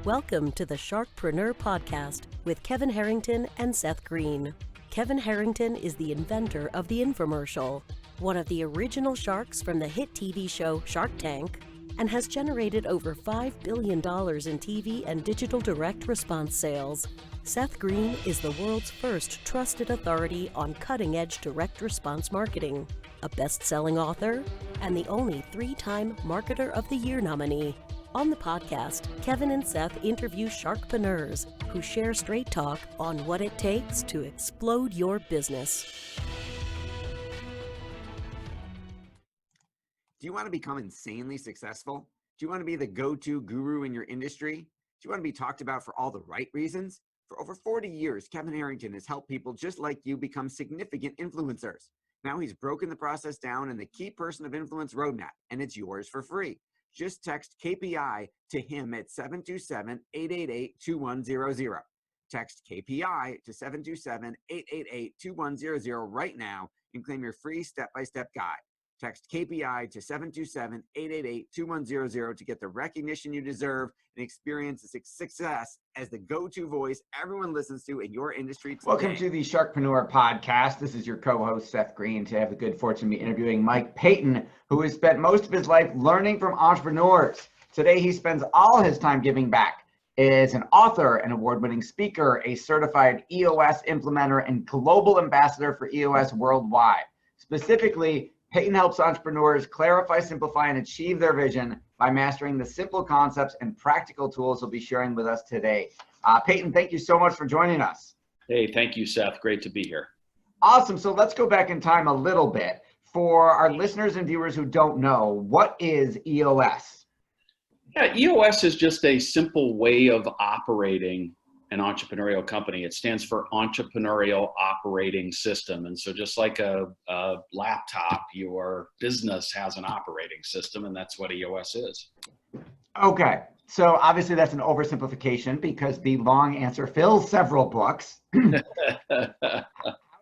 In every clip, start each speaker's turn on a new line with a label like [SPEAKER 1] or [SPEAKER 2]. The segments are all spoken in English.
[SPEAKER 1] Welcome to the Sharkpreneur podcast with Kevin Harrington and Seth Greene. Kevin Harrington is the inventor of the infomercial, one of the original sharks from the hit TV show Shark Tank, and has generated over $5 billion in TV and digital direct response sales. Seth Greene is the world's first trusted authority on cutting-edge direct response marketing, a best-selling author, and the only 3-time Marketer of the Year nominee. On the podcast, Kevin and Seth interview Sharkpreneurs who share straight talk on what it takes to explode your business.
[SPEAKER 2] Do you want to become insanely successful? Do you want to be the go-to guru in your industry? Do you want to be talked about for all the right reasons? For over 40 years, Kevin Harrington has helped people just like you become significant influencers. Now he's broken the process down in the Key Person of Influence Roadmap, and it's yours for free. Just text KPI to him at 727-888-2100. Text KPI to 727-888-2100 right now and claim your free step-by-step guide. Text KPI to 727-888-2100 to get the recognition you deserve and experience the success as the go-to voice everyone listens to in your industry today.
[SPEAKER 3] Welcome to the Sharkpreneur podcast. This is your co-host, Seth Greene. Today I have the good fortune to be interviewing Mike Paton, who has spent most of his life learning from entrepreneurs. Today he spends all his time giving back. Is an author, an award-winning speaker, a certified EOS implementer, and global ambassador for EOS worldwide. Specifically, Paton helps entrepreneurs clarify, simplify, and achieve their vision by mastering the simple concepts and practical tools he'll be sharing with us today. Paton, thank you so much for joining us.
[SPEAKER 4] Hey, thank you, Seth. Great to be here.
[SPEAKER 3] Awesome. So let's go back in time a little bit. For our listeners and viewers who don't know, what is EOS?
[SPEAKER 4] Yeah, EOS is just a simple way of operating an entrepreneurial company. It stands for Entrepreneurial Operating System. And so just like a laptop, your business has an operating system, and that's what EOS is.
[SPEAKER 3] Okay. So obviously that's an oversimplification because the long answer fills several books. How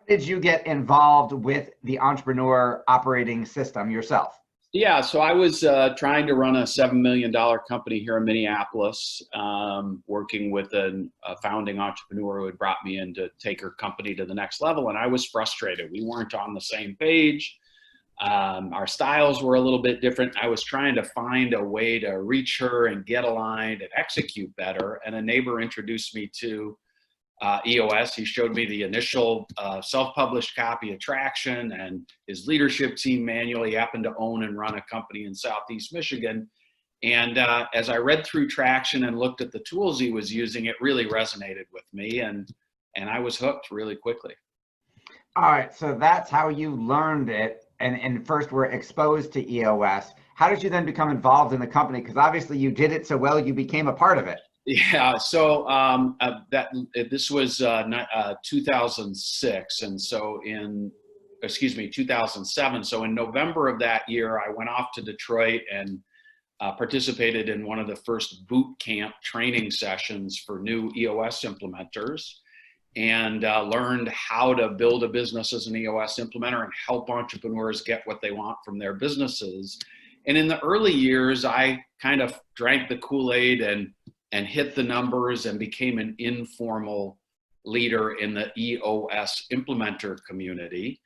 [SPEAKER 3] did you get involved with the Entrepreneur Operating System yourself?
[SPEAKER 4] Yeah, so I was trying to run a $7 million company here in Minneapolis, working with a founding entrepreneur who had brought me in to take her company to the next level, and I was frustrated. We weren't on the same page. Our styles were a little bit different. I was trying to find a way to reach her and get aligned and execute better, and a neighbor introduced me to EOS. He showed me the initial self-published copy of Traction and his leadership team manual. He happened to own and run a company in Southeast Michigan. And as I read through Traction and looked at the tools he was using, it really resonated with me, and I was hooked really quickly.
[SPEAKER 3] All right, so that's how you learned it and first were exposed to EOS. How did you then become involved in the company? Because obviously you did it so well, you became a part of it.
[SPEAKER 4] Yeah, so this was 2006, and so 2007. So in November of that year, I went off to Detroit and participated in one of the first boot camp training sessions for new EOS implementers, and learned how to build a business as an EOS implementer and help entrepreneurs get what they want from their businesses. And in the early years, I kind of drank the Kool-Aid and hit the numbers and became an informal leader in the EOS implementer community.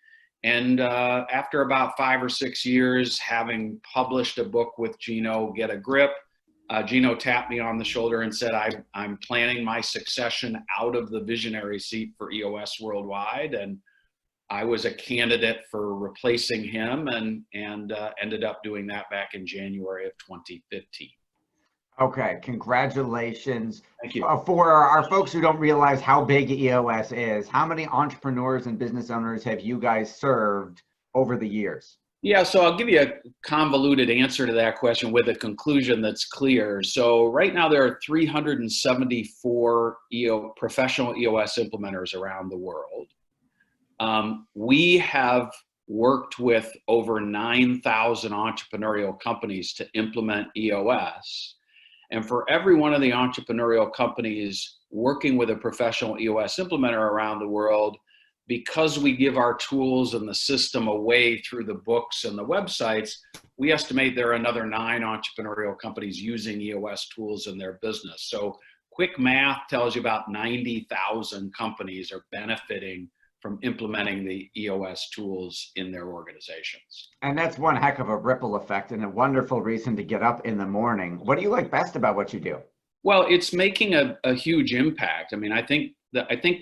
[SPEAKER 4] And after about 5 or 6 years, having published a book with Gino, Get a Grip, Gino tapped me on the shoulder and said, I'm planning my succession out of the visionary seat for EOS worldwide. And I was a candidate for replacing him and ended up doing that back in January of 2015.
[SPEAKER 3] Okay, congratulations.
[SPEAKER 4] Thank you.
[SPEAKER 3] For our folks who don't realize how big EOS is, how many entrepreneurs and business owners have you guys served over the years?
[SPEAKER 4] Yeah, so I'll give you a convoluted answer to that question with a conclusion that's clear. So right now there are 374 professional EOS implementers around the world. We have worked with over 9,000 entrepreneurial companies to implement EOS. And for every one of the entrepreneurial companies working with a professional EOS implementer around the world, because we give our tools and the system away through the books and the websites, we estimate there are another 9 entrepreneurial companies using EOS tools in their business. So quick math tells you about 90,000 companies are benefiting from implementing the EOS tools in their organizations.
[SPEAKER 3] And that's one heck of a ripple effect and a wonderful reason to get up in the morning. What do you like best about what you do?
[SPEAKER 4] Well, it's making a huge impact. I mean, I think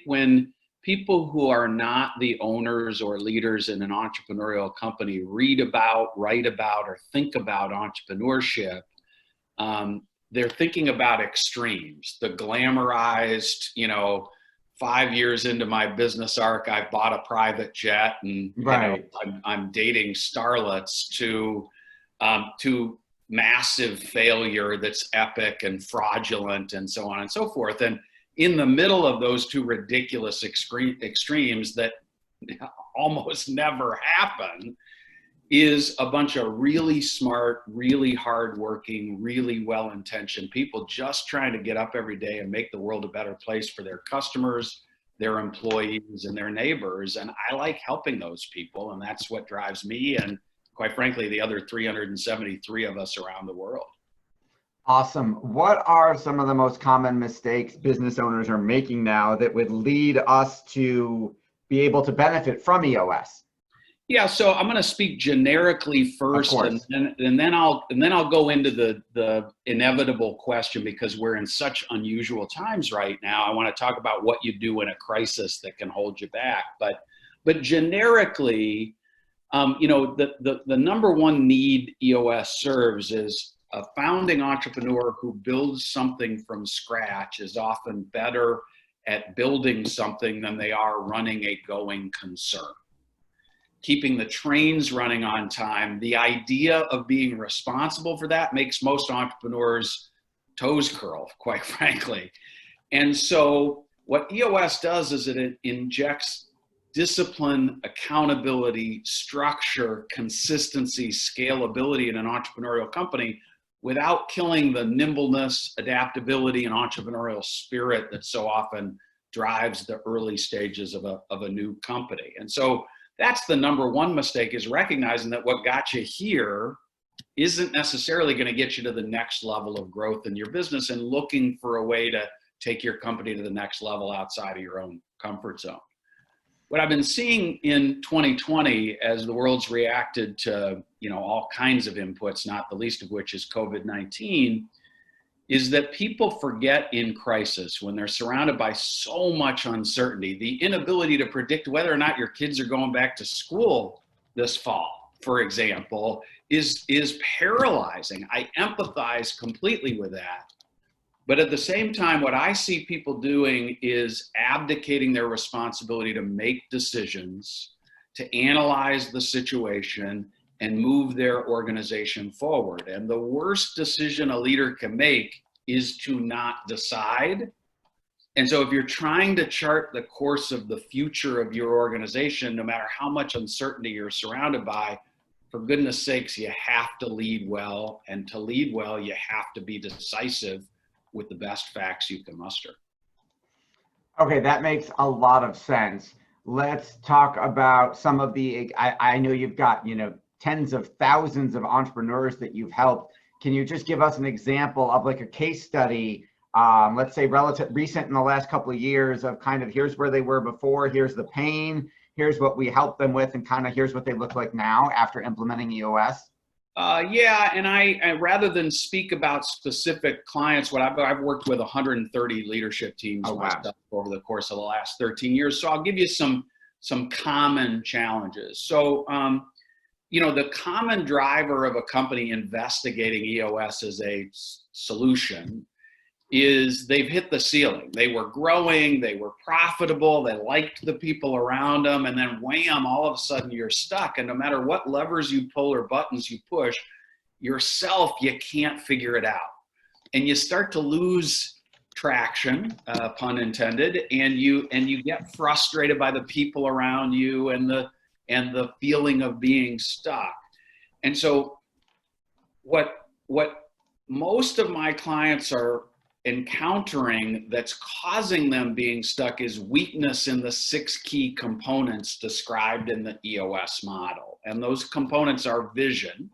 [SPEAKER 4] when people who are not the owners or leaders in an entrepreneurial company read about, write about, or think about entrepreneurship, they're thinking about extremes, the glamorized, 5 years into my business arc, I've bought a private jet and
[SPEAKER 3] right.
[SPEAKER 4] I'm dating starlets, to massive failure that's epic and fraudulent and so on and so forth. And in the middle of those two ridiculous extremes that almost never happen is a bunch of really smart, really hardworking, really well-intentioned people just trying to get up every day and make the world a better place for their customers, their employees, and their neighbors. And I like helping those people, and that's what drives me and, quite frankly, the other 373 of us around the world.
[SPEAKER 3] Awesome. What are some of the most common mistakes business owners are making now that would lead us to be able to benefit from EOS?
[SPEAKER 4] Yeah, so I'm going to speak generically first, and then I'll go into the inevitable question, because we're in such unusual times right now. I want to talk about what you do in a crisis that can hold you back. But generically, the number one need EOS serves is a founding entrepreneur who builds something from scratch is often better at building something than they are running a going concern. Keeping the trains running on time, the idea of being responsible for that makes most entrepreneurs' toes curl, quite frankly. And so what EOS does is it injects discipline, accountability, structure, consistency, scalability in an entrepreneurial company without killing the nimbleness, adaptability, and entrepreneurial spirit that so often drives the early stages of a new company. And so that's the number one mistake, is recognizing that what got you here isn't necessarily going to get you to the next level of growth in your business, and looking for a way to take your company to the next level outside of your own comfort zone. What I've been seeing in 2020 as the world's reacted to, all kinds of inputs, not the least of which is COVID-19, is that people forget in crisis, when they're surrounded by so much uncertainty, the inability to predict whether or not your kids are going back to school this fall, for example, is paralyzing. I empathize completely with that. But at the same time, what I see people doing is abdicating their responsibility to make decisions, to analyze the situation, and move their organization forward. And the worst decision a leader can make is to not decide. And so if you're trying to chart the course of the future of your organization, no matter how much uncertainty you're surrounded by, for goodness sakes, you have to lead well. And to lead well, you have to be decisive with the best facts you can muster.
[SPEAKER 3] Okay, that makes a lot of sense. Let's talk about some of the, I know you've got, tens of thousands of entrepreneurs that you've helped. Can you just give us an example of like a case study, let's say recent in the last couple of years, of kind of here's where they were before, here's the pain, here's what we helped them with, and kind of here's what they look like now after implementing EOS?
[SPEAKER 4] Yeah, and I rather than speak about specific clients, I've worked with 130 leadership teams myself over the course of the last 13 years. So I'll give you some common challenges. So, the common driver of a company investigating EOS as a solution is they've hit the ceiling. They were growing, they were profitable, they liked the people around them, and then wham, all of a sudden you're stuck. And no matter what levers you pull or buttons you push, yourself, you can't figure it out. And you start to lose traction, pun intended, and you get frustrated by the people around you and the feeling of being stuck. And so what most of my clients are encountering that's causing them being stuck is weakness in the 6 key components described in the EOS model. And those components are vision.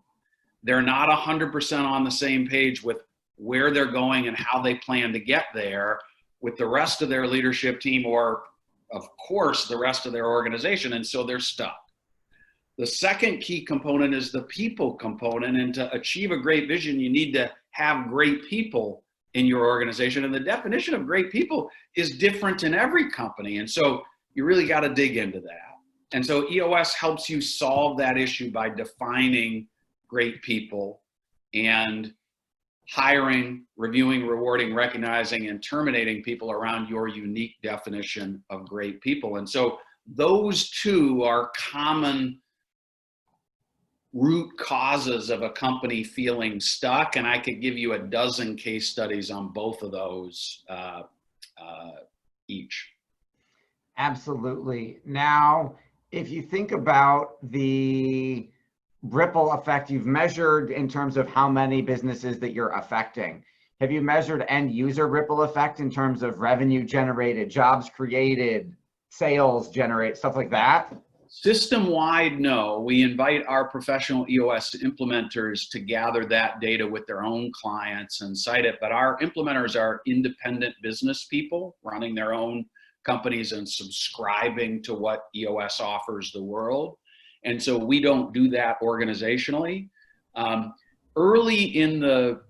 [SPEAKER 4] They're not 100% on the same page with where they're going and how they plan to get there with the rest of their leadership team, or of course the rest of their organization, and so they're stuck. The second key component is the people component, and to achieve a great vision, you need to have great people in your organization, and the definition of great people is different in every company, and so you really got to dig into that. And so EOS helps you solve that issue by defining great people and hiring, reviewing, rewarding, recognizing, and terminating people around your unique definition of great people. And so those two are common root causes of a company feeling stuck. And I could give you a dozen case studies on both of those each.
[SPEAKER 3] Absolutely. Now, if you think about the ripple effect you've measured in terms of how many businesses that you're affecting, have you measured end user ripple effect in terms of revenue generated, jobs created, sales generate, stuff like that?
[SPEAKER 4] System-wide, no. We invite our professional EOS implementers to gather that data with their own clients and cite it, but our implementers are independent business people running their own companies and subscribing to what EOS offers the world. And so we don't do that organizationally. Early in the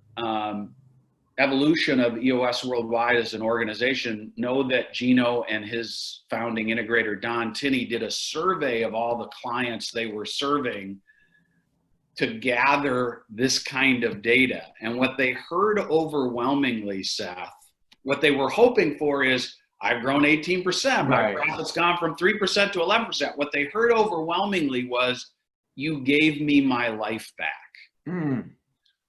[SPEAKER 4] evolution of EOS worldwide as an organization, know that Gino and his founding integrator, Don Tinney, did a survey of all the clients they were serving to gather this kind of data. And what they heard overwhelmingly, Seth, what they were hoping for is, I've grown 18%, my profit's gone from 3% to 11%. What they heard overwhelmingly was, you gave me my life back,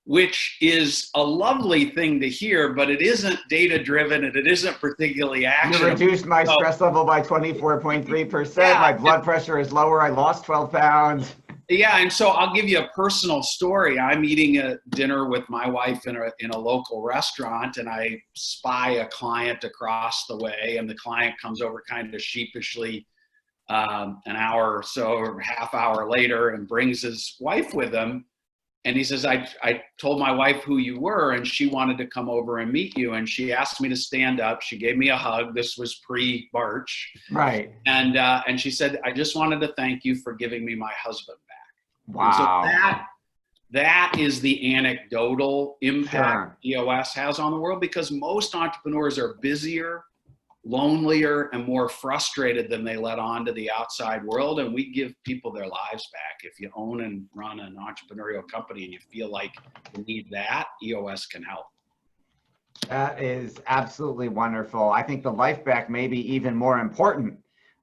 [SPEAKER 4] which is a lovely thing to hear, but it isn't data-driven and it isn't particularly actionable.
[SPEAKER 3] You reduced my stress level by 24.3%. Yeah. My blood pressure is lower. I lost 12 pounds.
[SPEAKER 4] Yeah, and so I'll give you a personal story. I'm eating a dinner with my wife in a local restaurant, and I spy a client across the way, and the client comes over kind of sheepishly an hour or so, or half hour later, and brings his wife with him. And he says, I told my wife who you were, and she wanted to come over and meet you. And she asked me to stand up. She gave me a hug. This was pre-March.
[SPEAKER 3] Right.
[SPEAKER 4] And she said, I just wanted to thank you for giving me my husband back.
[SPEAKER 3] Wow.
[SPEAKER 4] And so that is the anecdotal impact EOS has on the world, because most entrepreneurs are busier, lonelier, and more frustrated than they let on to the outside world. And we give people their lives back. If you own and run an entrepreneurial company and you feel like you need that, EOS can help.
[SPEAKER 3] That is absolutely wonderful. I think the life back may be even more important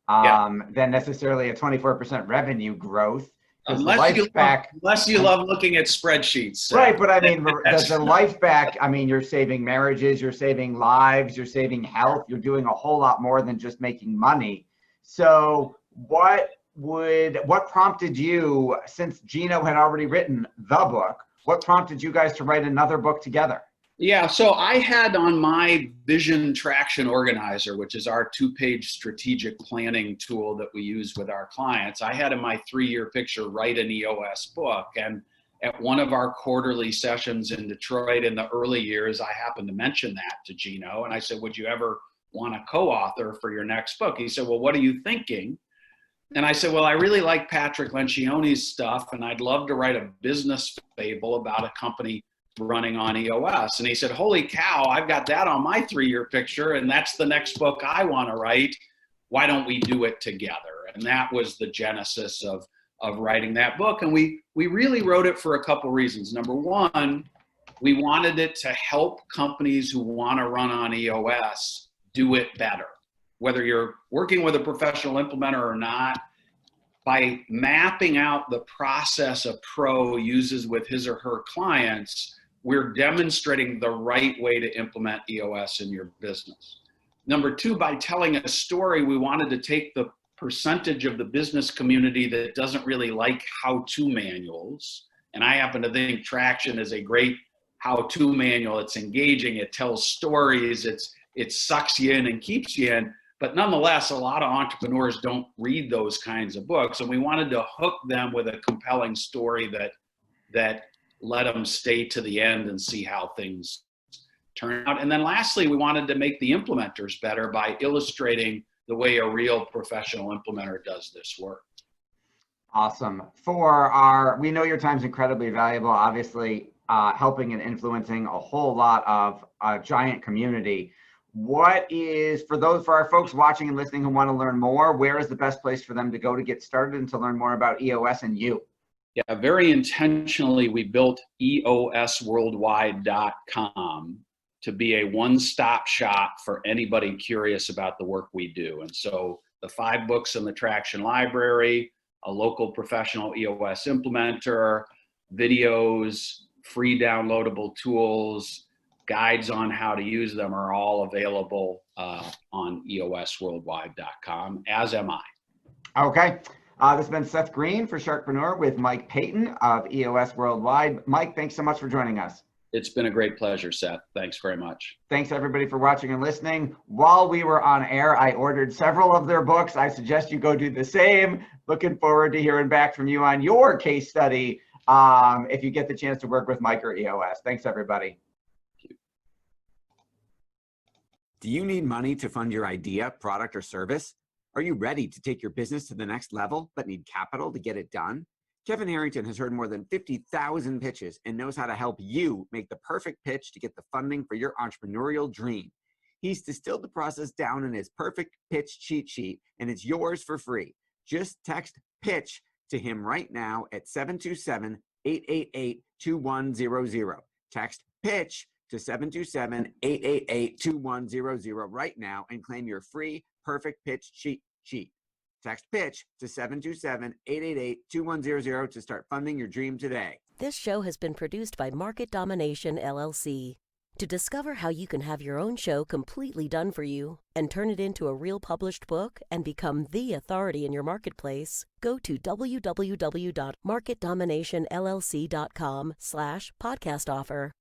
[SPEAKER 3] than necessarily a 24% revenue growth.
[SPEAKER 4] Unless you love looking at spreadsheets.
[SPEAKER 3] Right, but I mean, the life back, I mean, you're saving marriages, you're saving lives, you're saving health, you're doing a whole lot more than just making money. So what prompted you, since Gino had already written the book, what prompted you guys to write another book together?
[SPEAKER 4] Yeah, so I had on my Vision Traction Organizer, which is our 2-page strategic planning tool that we use with our clients, I had in my 3-year picture write an EOS book. And at one of our quarterly sessions in Detroit in the early years, I happened to mention that to Gino. And I said, would you ever want a co-author for your next book? He said, well, what are you thinking? And I said, well, I really like Patrick Lencioni's stuff, and I'd love to write a business fable about a company running on EOS. And he said, holy cow, I've got that on my 3-year picture, and that's the next book I want to write. Why don't we do it together? And that was the genesis of writing that book. And we really wrote it for a couple reasons. Number one, we wanted it to help companies who want to run on EOS do it better. Whether you're working with a professional implementer or not, by mapping out the process a pro uses with his or her clients, we're demonstrating the right way to implement EOS in your business. Number two, by telling a story, we wanted to take the percentage of the business community that doesn't really like how-to manuals. And I happen to think Traction is a great how-to manual. It's engaging. It tells stories. It sucks you in and keeps you in. But nonetheless, a lot of entrepreneurs don't read those kinds of books. And we wanted to hook them with a compelling story that let them stay to the end and see how things turn out. And then lastly, we wanted to make the implementers better by illustrating the way a real professional implementer does this work.
[SPEAKER 3] Awesome. We know your time's incredibly valuable, obviously, helping and influencing a whole lot of a giant community. For our folks watching and listening who want to learn more, where is the best place for them to go to get started and to learn more about EOS and you?
[SPEAKER 4] Yeah, very intentionally, we built eosworldwide.com to be a one-stop shop for anybody curious about the work we do. And so the 5 books in the Traction Library, a local professional EOS implementer, videos, free downloadable tools, guides on how to use them are all available on eosworldwide.com, as am I.
[SPEAKER 3] Okay. This has been Seth Greene for Sharkpreneur with Mike Paton of EOS Worldwide. Mike, thanks so much for joining us.
[SPEAKER 4] It's been a great pleasure, Seth. Thanks very much.
[SPEAKER 3] Thanks, everybody, for watching and listening. While we were on air, I ordered several of their books. I suggest you go do the same. Looking forward to hearing back from you on your case study if you get the chance to work with Mike or EOS. Thanks, everybody.
[SPEAKER 2] Do you need money to fund your idea, product, or service? Are you ready to take your business to the next level but need capital to get it done? Kevin Harrington has heard more than 50,000 pitches and knows how to help you make the perfect pitch to get the funding for your entrepreneurial dream. He's distilled the process down in his perfect pitch cheat sheet, and it's yours for free. Just text PITCH to him right now at 727-888-2100. Text PITCH to 727-888-2100 right now and claim your free perfect pitch cheat sheet. Text PITCH to 727-888-2100 to start funding your dream today.
[SPEAKER 1] This show has been produced by Market Domination, LLC. To discover how you can have your own show completely done for you and turn it into a real published book and become the authority in your marketplace, go to www.marketdominationllc.com/podcast offer.